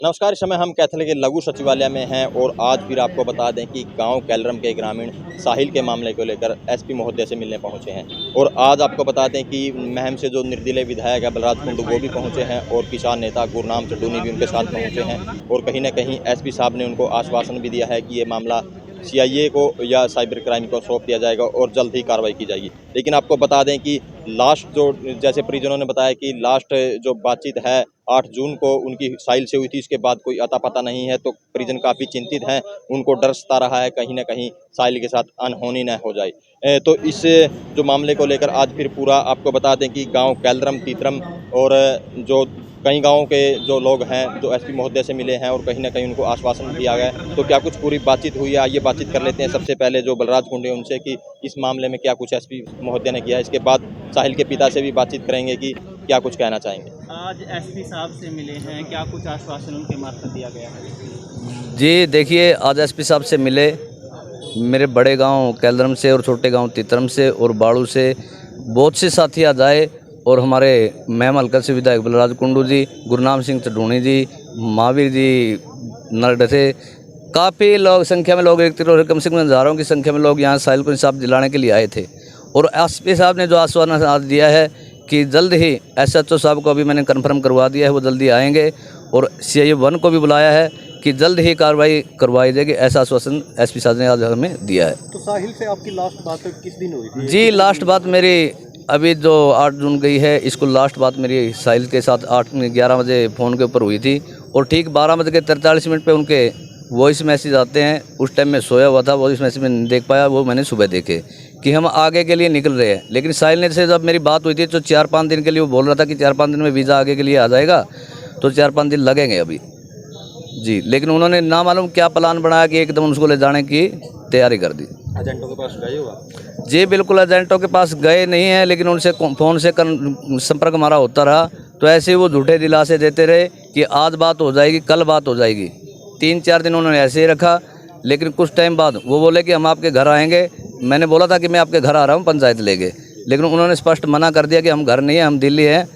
नमस्कार। इस समय हम कैथल के लघु सचिवालय में हैं और आज फिर आपको बता दें कि गांव कैलरम के ग्रामीण साहिल के मामले को लेकर एसपी महोदय से मिलने पहुंचे हैं। और आज आपको बता दें कि महम से जो निर्दलीय विधायक है बलराज कुंडू वो भी पहुंचे हैं और किसान नेता गुरनाम चड्डूनी भी उनके साथ पहुंचे हैं। और कहीं ना कहीं एसपी साहब ने उनको आश्वासन भी दिया है कि ये मामला सीआईए को या साइबर क्राइम को सौंप दिया जाएगा और जल्द ही कार्रवाई की जाएगी। लेकिन आपको बता दें कि लास्ट जो जैसे परिजनों ने बताया कि लास्ट जो बातचीत है 8 जून को उनकी साहिल से हुई थी, उसके बाद कोई अता पता नहीं है। तो परिजन काफ़ी चिंतित हैं, उनको डर सता रहा है कहीं ना कहीं साहिल के साथ अनहोनी न हो जाए। तो इस जो मामले को लेकर आज फिर पूरा आपको बता दें कि गांव कैलरम तीतरम और जो कई गांवों के जो लोग हैं जो एसपी महोदय से मिले हैं और कहीं ना कहीं उनको आश्वासन दिया गया है। तो क्या कुछ पूरी बातचीत हुई है, आइए बातचीत कर लेते हैं। सबसे पहले जो बलराज कुंडू है उनसे कि इस मामले में क्या कुछ एसपी महोदय ने किया है। इसके बाद साहिल के पिता से भी बातचीत करेंगे कि क्या कुछ कहना चाहेंगे। आज एसपी साहब से मिले हैं, क्या कुछ आश्वासन उनके मार्फत दिया गया है? जी देखिए, आज एसपी साहब से मिले। मेरे बड़े गांव कैलरम से और छोटे गांव तीतरम से और बाड़ू से बहुत से साथी आज आए और हमारे महम हल्का से विधायक बलराज कुंडू जी, गुरनाम सिंह चड्डूनी जी, महावीर जी नरड से काफ़ी लोग संख्या में लोग कम से कम हज़ारों की संख्या में लोग यहाँ साहिल को इंसाफ दिलाने के लिए आए थे। और एसपी साहब ने जो आश्वासन आज दिया है कि जल्द ही एसएचओ साहब को अभी मैंने कंफर्म करवा दिया है, वो जल्दी आएंगे और सीआईए 1 को भी बुलाया है कि जल्द ही कार्रवाई करवाई जाएगी। ऐसा आश्वासन एसपी साहब ने आज हमें दिया है। तो साहिल से आपकी लास्ट बात किस दिन हुई थी? जी लास्ट बात मेरी अभी जो 8 जून गई है, इसको लास्ट बात मेरी साहिल के साथ 11 बजे फ़ोन के ऊपर हुई थी और ठीक 12:43 पे उनके वॉइस मैसेज आते हैं। उस टाइम में सोया हुआ था, वॉइस मैसेज में नहीं देख पाया, वो मैंने सुबह देखे कि हम आगे के लिए निकल रहे हैं। लेकिन साहिल ने से जब मेरी बात हुई थी तो 4-5 दिन के लिए वो बोल रहा था कि 4-5 दिन में वीज़ा आगे के लिए आ जाएगा, तो 4-5 दिन लगेंगे अभी जी। लेकिन उन्होंने ना मालूम क्या प्लान बनाया कि एकदम उसको ले जाने की तैयारी कर दी। एजेंटों के पास गए होगा? जी बिल्कुल, एजेंटों के पास गए नहीं हैं, लेकिन उनसे फ़ोन से संपर्क हमारा होता रहा। तो ऐसे ही वो झूठे दिलासे देते रहे कि आज बात हो जाएगी, कल बात हो जाएगी। 3-4 दिन उन्होंने ऐसे ही रखा। लेकिन कुछ टाइम बाद वो बोले कि हम आपके घर आएंगे। मैंने बोला था कि मैं आपके घर आ रहा हूँ पंचायत लेके, लेकिन उन्होंने स्पष्ट मना कर दिया कि हम घर नहीं हैं, हम दिल्ली हैं,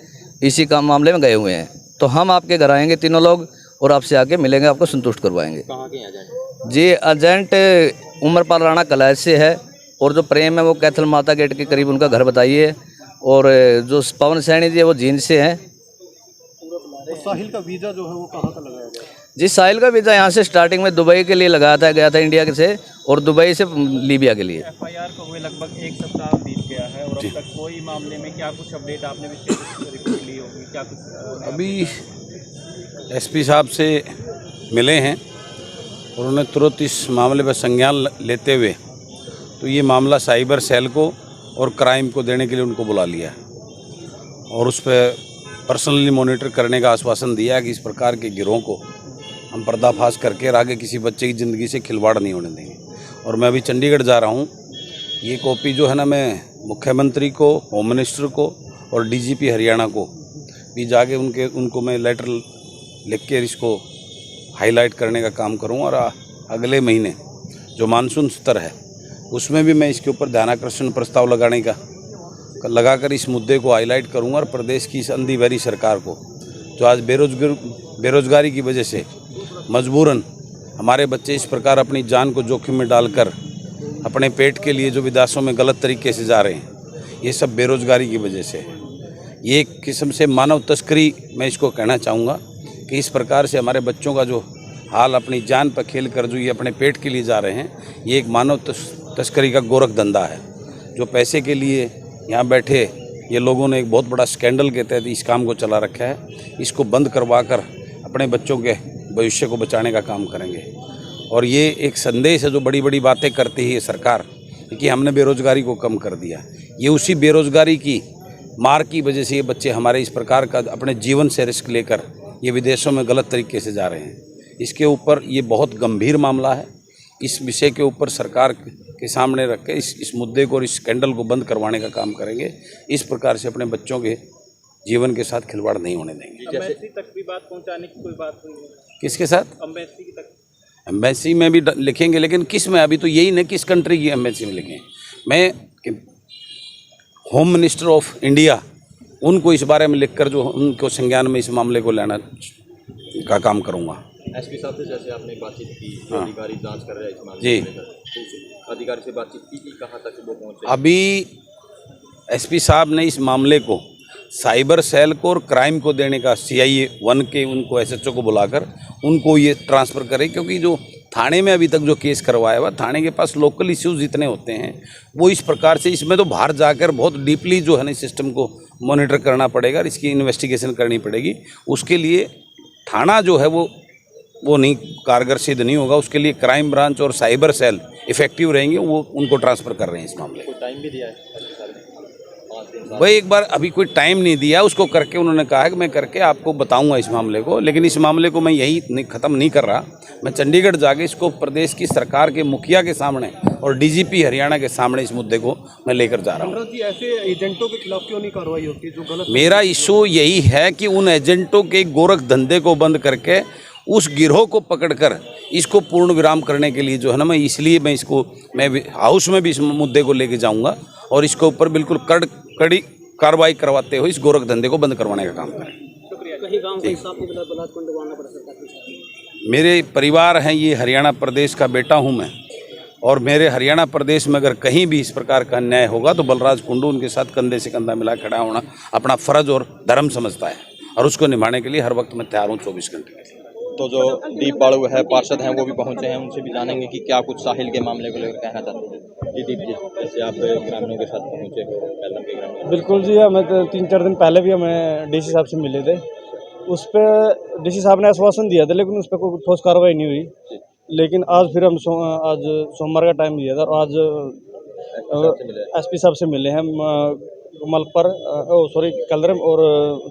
इसी काम मामले में गए हुए हैं। तो हम आपके घर आएंगे तीनों लोग और आपसे आके मिलेंगे, आपको संतुष्ट करवाएंगे। कहाँ के एजेंट? जी एजेंट उमरपाल राणा कलायत से है और जो प्रेम है वो कैथल माता गेट के करीब उनका घर बताइए। और जो पवन सैनी जी है वो जींद से हैं। और साहिल का वीज़ा जो है वो कहाँ का लगाया गया? जी साहिल का वीज़ा यहाँ से स्टार्टिंग में दुबई के लिए लगाया गया था इंडिया के से, और दुबई से लीबिया के लिए। एफआईआर को हुए लगभग 1 सप्ताह बीत गया है और अब तक कोई मामले में क्या कुछ अपडेट आपने रिपोर्ट ली होगी, क्या कुछ? अभी एसपी साहब से मिले हैं और उन्होंने तुरंत इस मामले पर संज्ञान लेते हुए तो ये मामला साइबर सेल को और क्राइम को देने के लिए उनको बुला लिया और उस पर पर्सनली मॉनिटर करने का आश्वासन दिया कि इस प्रकार के गिरोह को हम पर्दाफाश करके और आगे किसी बच्चे की ज़िंदगी से खिलवाड़ नहीं होने देंगे। और मैं अभी चंडीगढ़ जा रहा हूँ। ये कॉपी जो है ना, मैं मुख्यमंत्री को, होम मिनिस्टर को और डीजीपी हरियाणा को भी जाके उनको मैं लेटर लिख के इसको हाईलाइट करने का काम करूँ। और अगले महीने जो मानसून सत्र है उसमें भी मैं इसके ऊपर ध्यानाकर्षण प्रस्ताव लगाकर इस मुद्दे को हाईलाइट करूँगा। और प्रदेश की इस अंधी बहरी सरकार को, जो आज बेरोजगारी की वजह से मजबूरन हमारे बच्चे इस प्रकार अपनी जान को जोखिम में डालकर अपने पेट के लिए जो विदेशों में गलत तरीके से जा रहे हैं, ये सब बेरोजगारी की वजह से है। ये एक किस्म से मानव तस्करी मैं इसको कहना चाहूँगा कि इस प्रकार से हमारे बच्चों का जो हाल अपनी जान पर खेल कर जो ये अपने पेट के लिए जा रहे हैं, ये एक मानव तस्करी का गोरख धंधा है। जो पैसे के लिए यहाँ बैठे ये लोगों ने एक बहुत बड़ा स्कैंडल के तहत इस काम को चला रखा है। इसको बंद करवा कर अपने बच्चों के भविष्य को बचाने का काम करेंगे। और ये एक संदेश है जो बड़ी बड़ी बातें करती है सरकार कि हमने बेरोजगारी को कम कर दिया। ये उसी बेरोजगारी की मार की वजह से ये बच्चे हमारे इस प्रकार का अपने जीवन से रिस्क लेकर ये विदेशों में गलत तरीके से जा रहे हैं। इसके ऊपर ये बहुत गंभीर मामला है। इस विषय के ऊपर सरकार के सामने रख के इस मुद्दे को और इस स्कैंडल को बंद करवाने का काम करेंगे। इस प्रकार से अपने बच्चों के जीवन के साथ खिलवाड़ नहीं होने देंगे। एम्बेसी तक भी बात पहुंचाने की कोई बात हुई है? किसके साथ? एम्बेसी तक। एम्बेसी में भी लिखेंगे, लेकिन किस में? अभी तो यही ना किस कंट्री की एम्बेसी में लिखें। मैं होम मिनिस्टर ऑफ इंडिया उनको इस बारे में लिखकर जो उनको संज्ञान में इस मामले को लेना का काम करूँगा। एसपी साहब से जैसे आपने बातचीत की, जो हाँ। अधिकारी जांच कर रहे हैं इस मामले जी। को लेकर, तो उस अधिकारी से बातचीत की कि कहाँ तक वो पहुँचे? अभी एसपी साहब ने इस मामले को साइबर सेल को और क्राइम को देने का CIA 1 के उनको SHO को बुलाकर उनको ये ट्रांसफ़र करें, क्योंकि जो थाने में अभी तक जो केस करवाया हुआ, थाने के पास लोकल इश्यूज इतने होते हैं, वो इस प्रकार से इसमें तो बाहर जाकर बहुत डीपली जो है ना सिस्टम को मॉनिटर करना पड़ेगा और इसकी इन्वेस्टिगेशन करनी पड़ेगी। उसके लिए थाना जो है वो नहीं कारगर सिद्ध नहीं होगा। उसके लिए क्राइम ब्रांच और साइबर सेल इफेक्टिव रहेंगे, वो उनको ट्रांसफ़र कर रहे हैं इस मामले में। कोई टाइम भी दिया है एसपी साहब ने? 5 दिन भाई एक बार अभी कोई टाइम नहीं दिया उसको, करके उन्होंने कहा है कि मैं करके आपको बताऊंगा इस मामले को, लेकिन इस मामले को मैं यही ख़त्म नहीं कर रहा। मैं चंडीगढ़ जाके इसको प्रदेश की सरकार के मुखिया के सामने और DGP हरियाणा के सामने इस मुद्दे को मैं लेकर जा रहा हूँ। जी, ऐसे एजेंटों के खिलाफ क्यों नहीं कार्रवाई होती जो गलत? मेरा इशू यही है कि उन एजेंटों के गोरख धंधे को बंद करके उस गिरोह को पकड़कर इसको पूर्ण विराम करने के लिए जो है ना, मैं हाउस में भी इस मुद्दे को लेके जाऊंगा और इसके ऊपर बिल्कुल कड़ी कार्रवाई करवाते हुए इस गोरख धंधे को बंद करवाने का काम करें। कहीं गांव के हिसाब को बलात्कार करवाना पड़ सकता है। मेरे परिवार हैं, ये हरियाणा प्रदेश का बेटा हूं मैं, और मेरे हरियाणा प्रदेश में अगर कहीं भी इस प्रकार का अन्याय होगा तो बलराज कुंडू उनके साथ कंधे से कंधा मिला खड़ा होना अपना फर्ज और धर्म समझता है, और उसको निभाने के लिए हर वक्त मैं तैयार हूँ 24 घंटे के लिए। तो जो दीप बाड़ू है, पार्षद हैं, वो भी पहुंचे हैं, उनसे भी जानेंगे कि क्या कुछ साहिल के मामले को लेकर कहना चाहते हैं। जी दीप जी, जैसे आप ग्रामीणों के साथ पहुंचे हो, कैलम के ग्रामीण। बिल्कुल जी, हमें तो 3-4 दिन पहले भी हमें DC साहब से मिले थे। उस पर DC साहब ने आश्वासन दिया था, लेकिन उस पर कोई ठोस कार्रवाई नहीं हुई। लेकिन आज फिर हम आज सोमवार का टाइम दिया था और आज SP साहब से मिले हैं मलपर कलरम और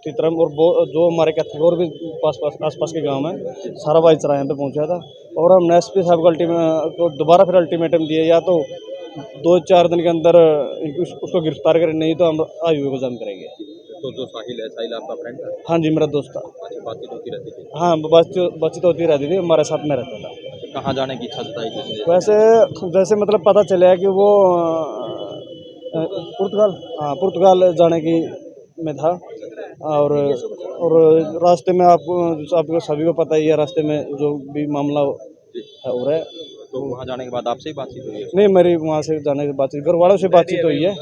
तीतरम और जो हमारे कैथल और भी आसपास के गांव हैं, सारा भाईचारा यहाँ पे पहुँचा था। और हमने SP साहब को दोबारा फिर अल्टीमेटम दिए, या तो 2-4 दिन के अंदर उसको गिरफ्तार करें, नहीं तो हम आईओ को जाम करेंगे। तो जो साहिल है, साहिल आपका फ्रेंड है? हाँ जी, मेरा दोस्त था। अच्छा, बातचीत होती रहती थी? हाँ, बातचीत होती रहती थी, हमारे साथ में रहता था। अच्छा, कहाँ जाने की इच्छा जताई थी? वैसे जैसे मतलब पता चला कि वो पुर्तगाल जाने की में था, और रास्ते में आपको सभी को पता ही है, रास्ते में जो भी मामला हो रहा है। तो वहाँ जाने के बाद आपसे ही बातचीत हुई है? नहीं, मेरी वहाँ से जाने की बातचीत घर वालों से बातचीत हुई है।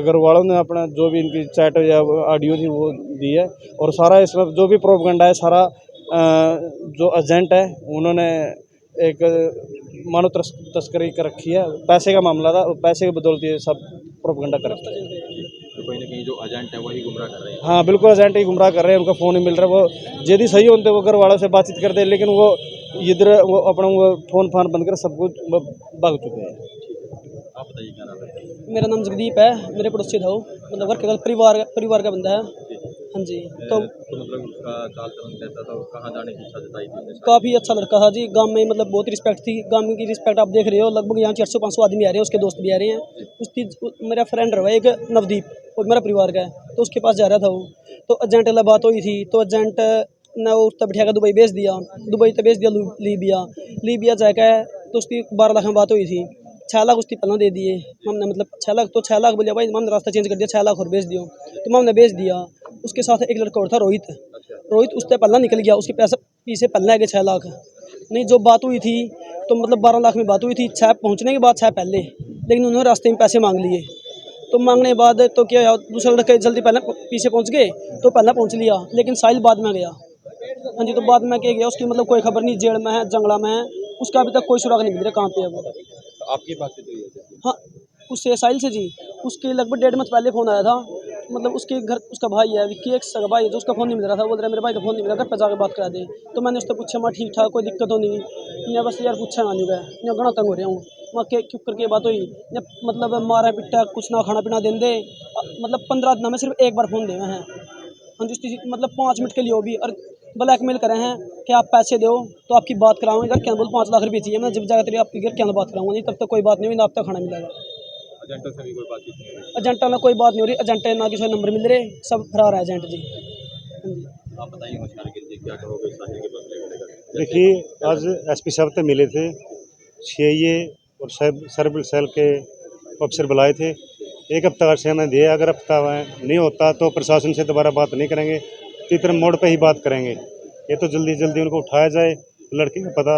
घर वालों ने अपना जो भी इनकी चैट या ऑडियो थी वो दी है, और सारा इसमें जो भी प्रोपेगेंडा है, सारा जो एजेंट है उन्होंने एक मानव तस्करी कर रखी है। पैसे का मामला था, पैसे की बदौलत ये सब प्रोपेगेंडा कर रखा है। तो कहीं ना कहीं जो एजेंट है वही गुमराह कर रहे हैं? हाँ बिल्कुल, एजेंट ही गुमराह कर रहे हैं, उनका फ़ोन ही मिल रहा है। वो यदि सही होते वो घर वालों से बातचीत करते, लेकिन वो इधर वो अपना वो फ़ोन बंद कर सब कुछ भाग चुके हैं। आप बताइए क्या नाम है? मेरा नाम जगदीप है, मेरे पड़ोसी था वो, मतलब घर के परिवार का बंदा है। हाँ जी। तो मतलब उसका चाल चलन कैसा था, कहाँ जाने की इच्छा जताई थी उसने? काफ़ी अच्छा लड़का था जी, गांव में मतलब बहुत रिस्पेक्ट थी, गांव की रिस्पेक्ट आप देख रहे हो, लगभग यहाँ 400-500 आदमी आ रहे हैं, उसके दोस्त भी आ रहे हैं। मेरा फ्रेंड रहा एक नवदीप, और मेरा परिवार का है, तो उसके पास जा रहा था वो। तो एजेंट वाला बात हुई थी, तो एजेंट ने वो तब बिठा कर दुबई भेज दिया, लीबिया जाकर तो उसकी 12 लाख में बात हुई थी। 6 लाख उसकी पहले दे दिए हमने, मतलब 6 लाख, तो 6 लाख बोलिया भाई हमने रास्ता चेंज कर दिया, 6 लाख और भेज दियो, तो हमने भेज दिया। उसके साथ एक लड़का और था रोहित उससे पहला निकल गया, उसके पैसे पीछे पहले गए 6 लाख नहीं। जो बात हुई थी तो मतलब 12 लाख में बात हुई थी, 6 पहुँचने के बाद 6 पहले, लेकिन उन्होंने रास्ते में पैसे मांग लिए। तो मांगने के बाद तो क्या, दूसरा लड़का जल्दी पहले पीछे पहुँच गए, तो पहले पहुँच लिया, लेकिन साहिल बाद में गया। हाँ जी, तो बाद में क्या गया, उसकी मतलब कोई खबर नहीं, जेल में है, जंगला में है, उसका अभी तक कोई सुराग नहीं मिल रहा कहाँ पे है वो। आपकी बातचीत हुई है? हाँ, उससे साहिल से जी, उसके लगभग 1.5 महीने पहले फ़ोन आया था, मतलब उसके घर उसका भाई है विक्की, एक सगा भाई है, जो उसका फ़ोन नहीं मिल रहा था, बोल रहा है मेरे भाई का फ़ोन नहीं मिल रहा, घर पर जाकर बात करा दे। तो मैंने उससे पूछा, मैं ठीक ठाक, कोई दिक्कत हो नहीं, मैं बस यार पूछा ना नहीं गया, मैं घना तंग हो रहा हूँ, मैं क्यों करके बात हुई, मतलब मारा पिटा, कुछ ना खाना पीना दें दे, मतलब 15 दिन में सिर्फ एक बार फ़ोन देना है। हाँ जी, मतलब 5 मिनट के लिए वो भी, और ब्लैकमेल कर रहे हैं कि आप पैसे दो तो आपकी बात कराऊंगा, घर क्या बोल 5 लाख रुपये चाहिए, मैं जब जाकर तेरी आपकी घर क्या बात कराऊंगा, नहीं तब तक कोई बात नहीं हुई, ना आप तक खाना मिलेगा। एजेंटों से भी कोई बातचीत नहीं हुई? एजेंटा में कोई बात नहीं हो रही, एजेंट ना किसी नंबर मिल रहे, सब फरार है एजेंट जी। आप बताइए मुशारकिन जी, क्या कहोगे साहिल के मसले को लेकर? देखिए, आज SP साहब से मिले थे, CIA और साइबर सेल के ऑफिसर बुलाए थे, 1 हफ्ता का समय दिए, अगर हफ्ता नहीं होता तो प्रशासन से दोबारा बात नहीं करेंगे, तीतर मोड़ पे ही बात करेंगे। ये तो जल्दी जल्दी उनको उठाया जाए, लड़के का पता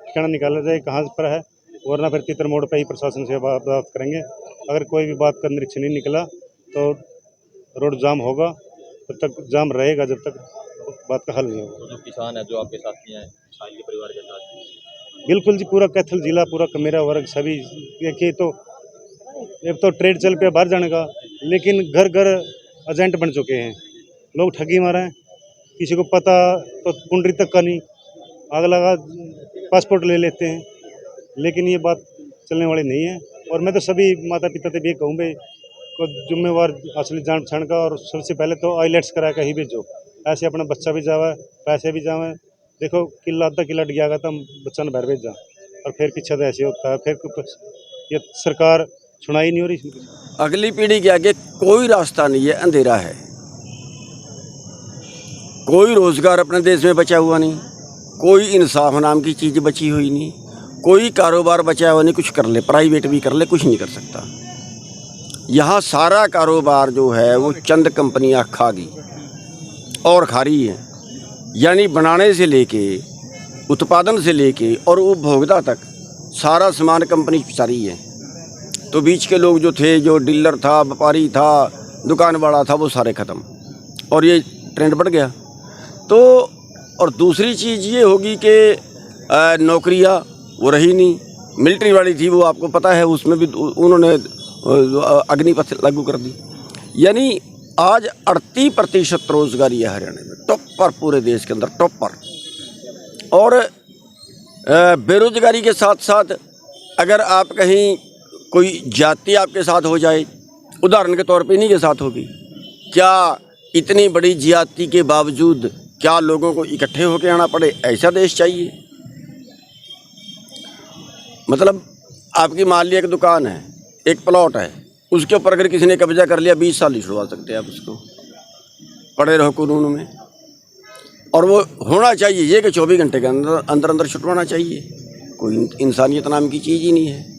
ठिकाना निकाला जाए कहाँ पर है, वरना फिर तितर मोड़ पे ही प्रशासन से बात करेंगे। अगर कोई भी बात का निरीक्षण नहीं निकला तो रोड जाम होगा, तब तक जाम रहेगा जब तक बात का हल नहीं होगा। जो किसान है जो आपके साथी हैं साहिल के परिवार के साथ, बिल्कुल जी, पूरा कैथल जिला, पूरा मेरा वर्ग सभी देखिए। तो एक तो ट्रेड चल पे बाहर जाने का, लेकिन घर घर एजेंट बन चुके हैं, लोग ठगी मारे हैं, किसी को पता तो कुंडली तक का नहीं, अगला पासपोर्ट ले लेते हैं, लेकिन ये बात चलने वाली नहीं है। और मैं तो सभी माता पिता से भी कहूँ भाई को जिम्मेवार असली जान पहचान का, और सबसे पहले तो आईलेट्स करा कर ही भेजो, ऐसे अपना बच्चा भी जावे, पैसे भी जावे। देखो किला आधा किला गया था, बच्चा ने बाहर भेजा और फिर पीछे तो ऐसे होता है, फिर ये सरकार सुनाई नहीं हो रही। अगली पीढ़ी के आगे कोई रास्ता नहीं है, अंधेरा है। कोई रोजगार अपने देश में बचा हुआ नहीं, कोई इंसाफ नाम की चीज़ बची हुई नहीं, कोई कारोबार बचा हुआ नहीं। कुछ कर ले, प्राइवेट भी कर ले, कुछ नहीं कर सकता। यहाँ सारा कारोबार जो है वो चंद कंपनियाँ खा गई और खा रही है। यानी बनाने से लेके, उत्पादन से लेके और उपभोक्ता तक सारा सामान कंपनी पिसा रही है। तो बीच के लोग जो थे, जो डीलर था, व्यापारी था, दुकान वाला था, वो सारे ख़त्म, और ये ट्रेंड बढ़ गया। तो और दूसरी चीज़ ये होगी कि नौकरियां वो रही नहीं। मिलिट्री वाली थी, वो आपको पता है, उसमें भी उन्होंने अग्निपथ लागू कर दी। यानी आज 38% रोजगारी है हरियाणा में, टॉप पर, पूरे देश के अंदर टॉप पर। और बेरोजगारी के साथ साथ अगर आप कहीं कोई जाति आपके साथ हो जाए, उदाहरण के तौर पे इन्हीं के साथ होगी, क्या इतनी बड़ी जाति के बावजूद क्या लोगों को इकट्ठे होकर आना पड़े? ऐसा देश चाहिए? मतलब आपकी मान लिया एक दुकान है, एक प्लॉट है, उसके ऊपर अगर किसी ने कब्जा कर लिया, 20 साल नहीं छुड़वा सकते आप उसको, पड़े रहो कानून में। और वो होना चाहिए ये कि 24 घंटे के अंदर अंदर छुटवाना चाहिए। कोई इंसानियत नाम की चीज़ ही नहीं है।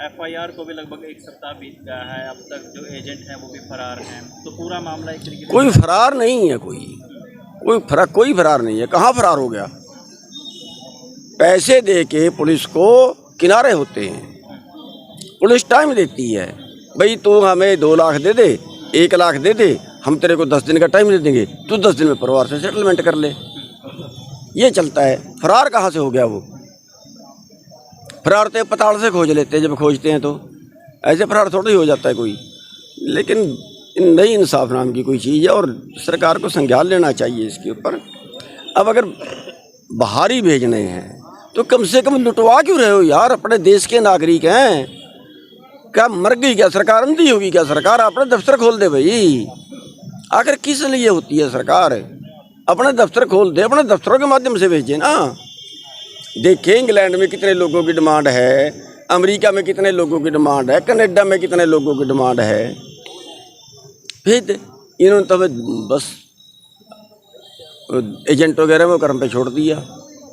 FIR को भी लगभग 1 सप्ताह बीत गया है, अब तक जो एजेंट हैं वो भी फरार हैं, तो पूरा मामला एक तरीके से कोई फरार नहीं है, कोई फरार नहीं है। कहाँ फरार हो गया? पैसे दे के पुलिस को किनारे होते हैं, पुलिस टाइम देती है, भाई तू हमें 2 लाख दे दे, 1 लाख दे दे, हम तेरे को 10 दिन का टाइम दे देंगे, तू 10 दिन में परिवार से सेटलमेंट कर ले। ये चलता है। फरार कहाँ से हो गया वो? फरार तो पताल से खोज लेते हैं, जब खोजते हैं तो ऐसे फरार थोड़ा ही हो जाता है कोई। लेकिन नई इंसाफ नाम की कोई चीज़ है, और सरकार को संज्ञान लेना चाहिए इसके ऊपर। अब अगर बाहर ही भेजने हैं तो कम से कम लुटवा क्यों रहे हो यार? अपने देश के नागरिक हैं, क्या मर गई क्या सरकार? अंधी होगी क्या सरकार? अपने दफ्तर खोल दे भाई। आखिर किस लिए होती है सरकार? अपने दफ्तर खोल दे, अपने दफ्तरों के माध्यम से भेजे ना। देखें इंग्लैंड में कितने लोगों की डिमांड है, अमेरिका में कितने लोगों की डिमांड है, कनाडा में कितने लोगों की डिमांड है। भेज दे। इन्होंने तो बस एजेंट वगैरह में कर्म पे छोड़ दिया।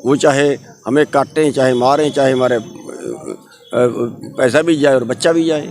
वो चाहे हमें काटें, चाहे मारें, चाहे हमारे पैसा भी जाए और बच्चा भी जाए।